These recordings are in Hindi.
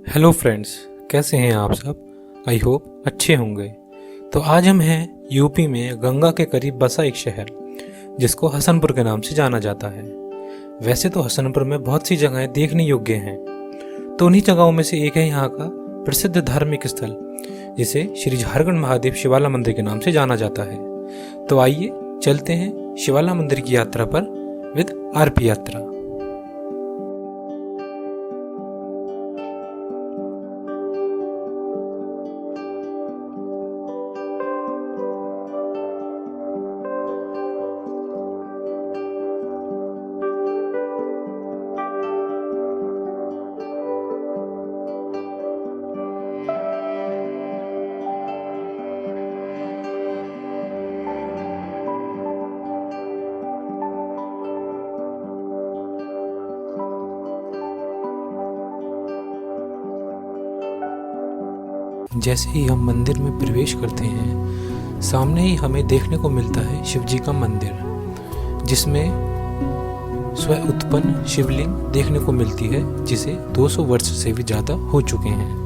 हेलो फ्रेंड्स, कैसे हैं आप सब। आई होप अच्छे होंगे। तो आज हम हैं यूपी में गंगा के करीब बसा एक शहर जिसको हसनपुर के नाम से जाना जाता है। वैसे तो हसनपुर में बहुत सी जगहें देखने योग्य हैं, तो उन्हीं जगहों में से एक है यहाँ का प्रसिद्ध धार्मिक स्थल जिसे श्री झारखंड महादेव शिवाला मंदिर के नाम से जाना जाता है। तो आइए चलते हैं शिवाला मंदिर की यात्रा पर विद आरपी यात्रा। जैसे ही हम मंदिर में प्रवेश करते हैं, सामने ही हमें देखने को मिलता है शिव जी का मंदिर, जिसमें स्वयं उत्पन्न शिवलिंग देखने को मिलती है, जिसे 200 वर्ष से भी ज़्यादा हो चुके हैं।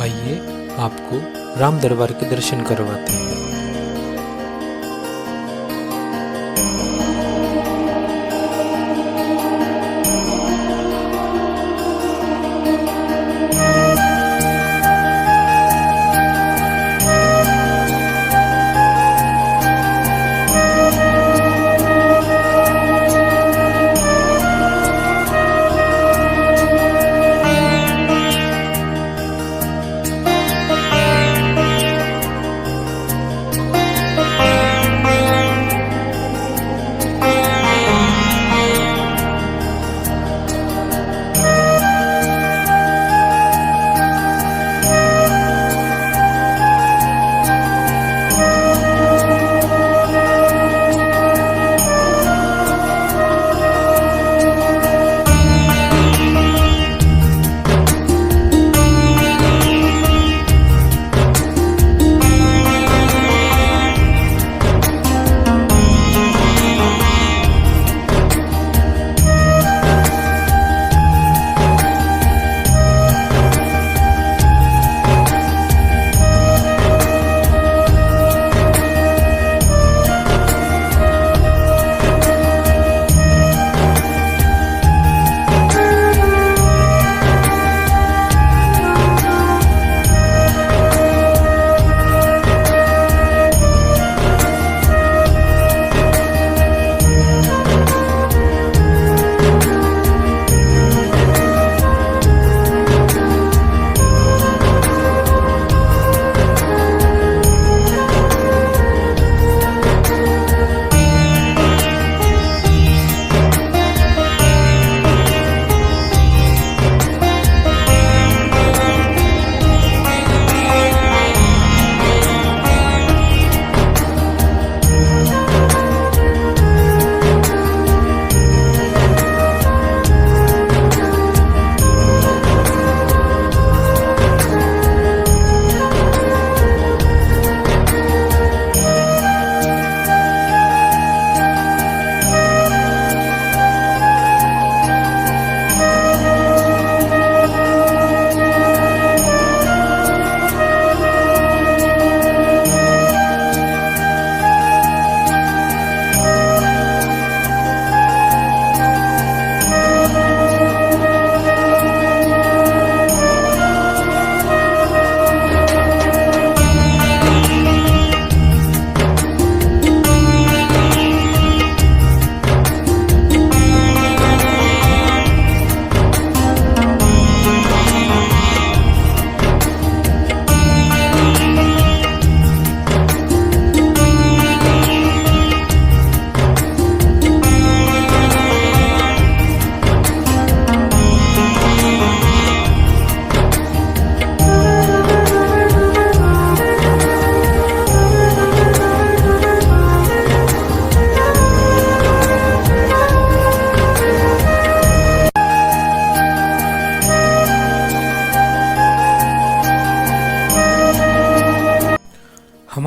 आइए आपको राम दरबार के दर्शन करवाते हैं।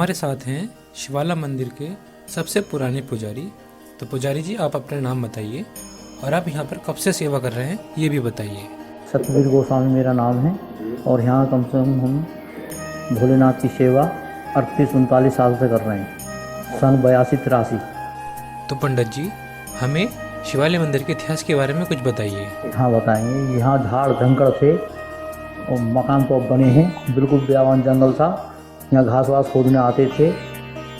हमारे साथ हैं शिवाला मंदिर के सबसे पुराने पुजारी। तो पुजारी जी, आप अपना नाम बताइए और आप यहाँ पर कब से सेवा कर रहे हैं ये भी बताइए। सतबीर गोस्वामी मेरा नाम है और यहाँ कम से कम हम भोलेनाथ की सेवा 38-39 साल से कर रहे हैं, सन 82-83। तो पंडित जी, हमें शिवालय मंदिर के इतिहास के बारे में कुछ बताइए। हाँ बताएंगे। यहाँ झाड़ झंकड़ थे और मकान तो अब बने हैं, बिल्कुल बयावान जंगल था। यहाँ घास वास खोदने आते थे,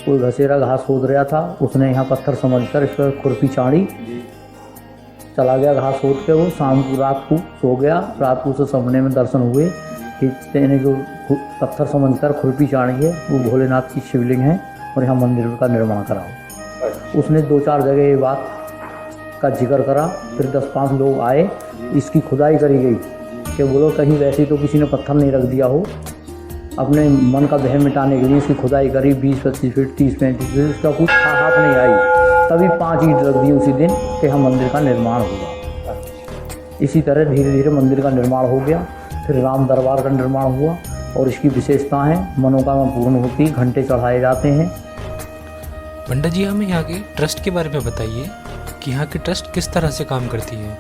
कोई घसेरा घास खोद रहा था, उसने यहाँ पत्थर समझकर इस पर खुरपी चाड़ी, चला गया घास खोद के। वो शाम को रात को सो गया, रात को उसे सपने में दर्शन हुए कि तेने जो पत्थर समझकर खुरपी चाड़ी है वो भोलेनाथ की शिवलिंग है और यहाँ मंदिर का निर्माण कराओ। उसने 2-4 जगह ये बात का जिक्र करा। फिर 10-5 लोग आए, इसकी खुदाई करी गई कि बोलो कहीं वैसे तो किसी ने पत्थर नहीं रख दिया हो। अपने मन का वहम मिटाने के लिए इसकी खुदाई करी 20-25 फीट, 30-35 फीट, उसका कुछ हाथ नहीं आई। तभी 5 ईंट रख दी उसी दिन कि हम मंदिर का निर्माण हुआ। इसी तरह धीरे धीरे मंदिर का निर्माण हो गया। फिर राम दरबार का निर्माण हुआ और इसकी विशेषता है, मनोकामना पूर्ण होती, घंटे चढ़ाए जाते हैं। पंडित जी, हमें यहाँ के ट्रस्ट के बारे में बताइए कि यहाँ की ट्रस्ट किस तरह से काम करती है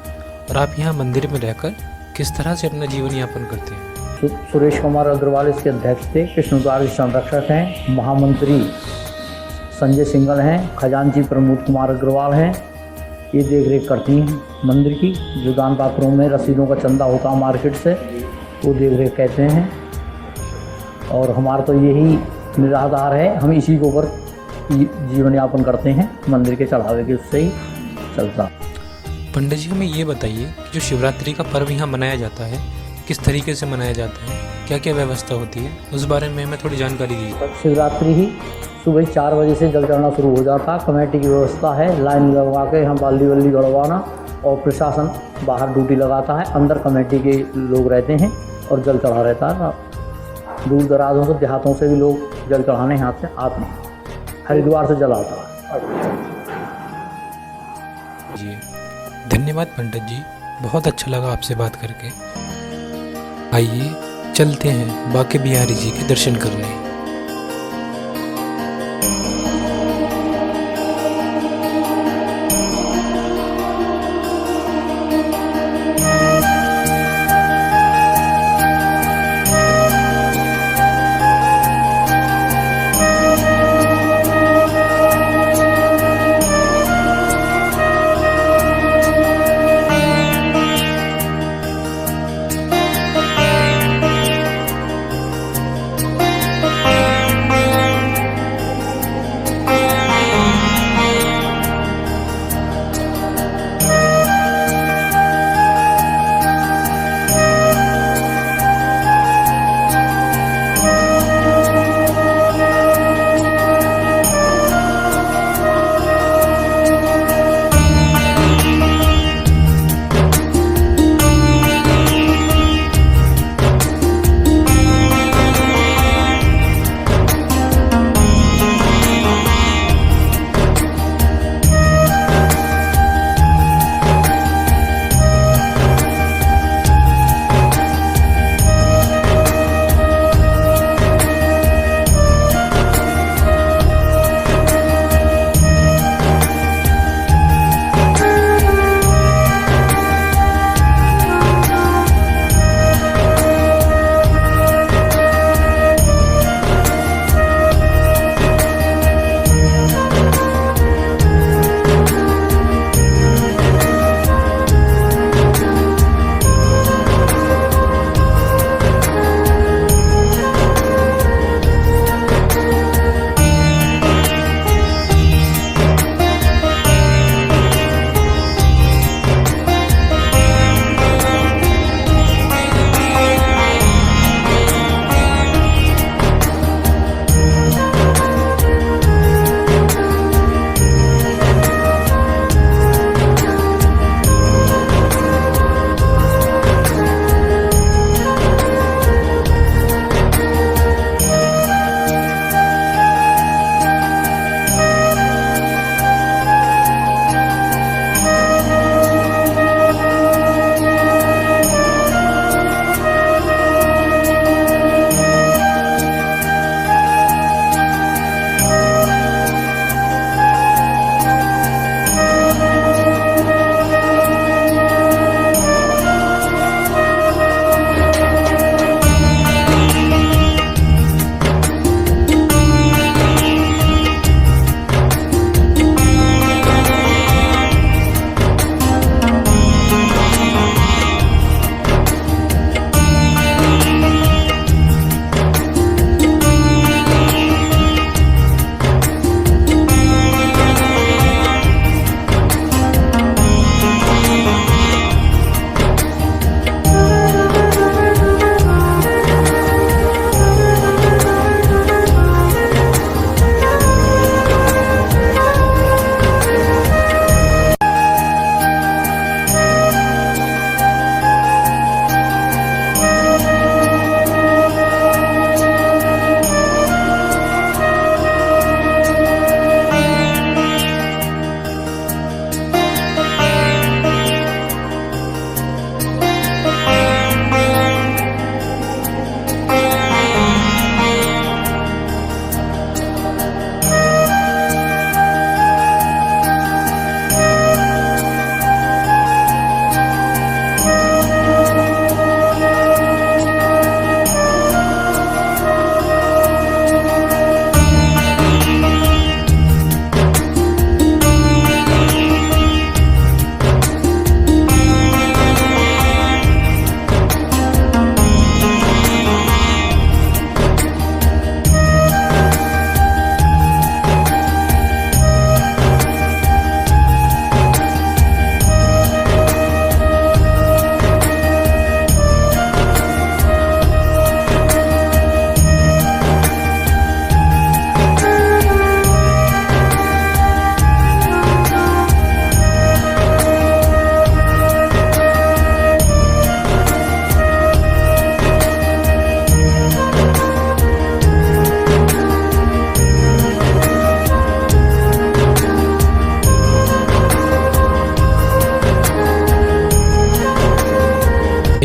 और आप यहाँ मंदिर में रहकर किस तरह से अपना जीवन यापन करते हैं। सुरेश कुमार अग्रवाल इसके अध्यक्ष थे, कृष्ण द्वार संरक्षक हैं, महामंत्री संजय सिंगल हैं, खजांची प्रमोद कुमार अग्रवाल हैं। ये देख रेख करती हैं मंदिर की। जो दान पात्रों में रसीदों का चंदा होता है मार्केट से, वो देख रेख कहते हैं। और हमारा तो यही निराधार है, हम इसी के ऊपर जीवन यापन करते हैं, मंदिर के चढ़ावे के उससे ही चलता। पंडित जी, हमें ये बताइए कि जो शिवरात्रि का पर्व यहाँ मनाया जाता है किस तरीके से मनाया जाता है, क्या क्या व्यवस्था होती है, उस बारे में हमें थोड़ी जानकारी दीजिए। शिवरात्रि ही सुबह 4 बजे से जल चढ़ना शुरू हो जाता। कमेटी की व्यवस्था है, लाइन लगवा के हम बाल्टी वल्ली गड़वाना और प्रशासन बाहर ड्यूटी लगाता है, अंदर कमेटी के लोग रहते हैं और जल चढ़ा रहता है। दूर दराजों से, देहातों से भी लोग जल चढ़ाने हाथ से आते हैं। हरिद्वार से जल आता है। जी धन्यवाद पंडित जी, बहुत अच्छा लगा आपसे बात करके। आइए चलते हैं बांके बिहारी जी के दर्शन करने।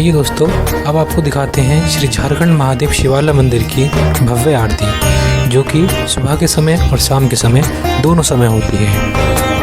आइए दोस्तों, अब आपको दिखाते हैं श्री झारखंड महादेव शिवाला मंदिर की भव्य आरती, जो कि सुबह के समय और शाम के समय दोनों समय होती है।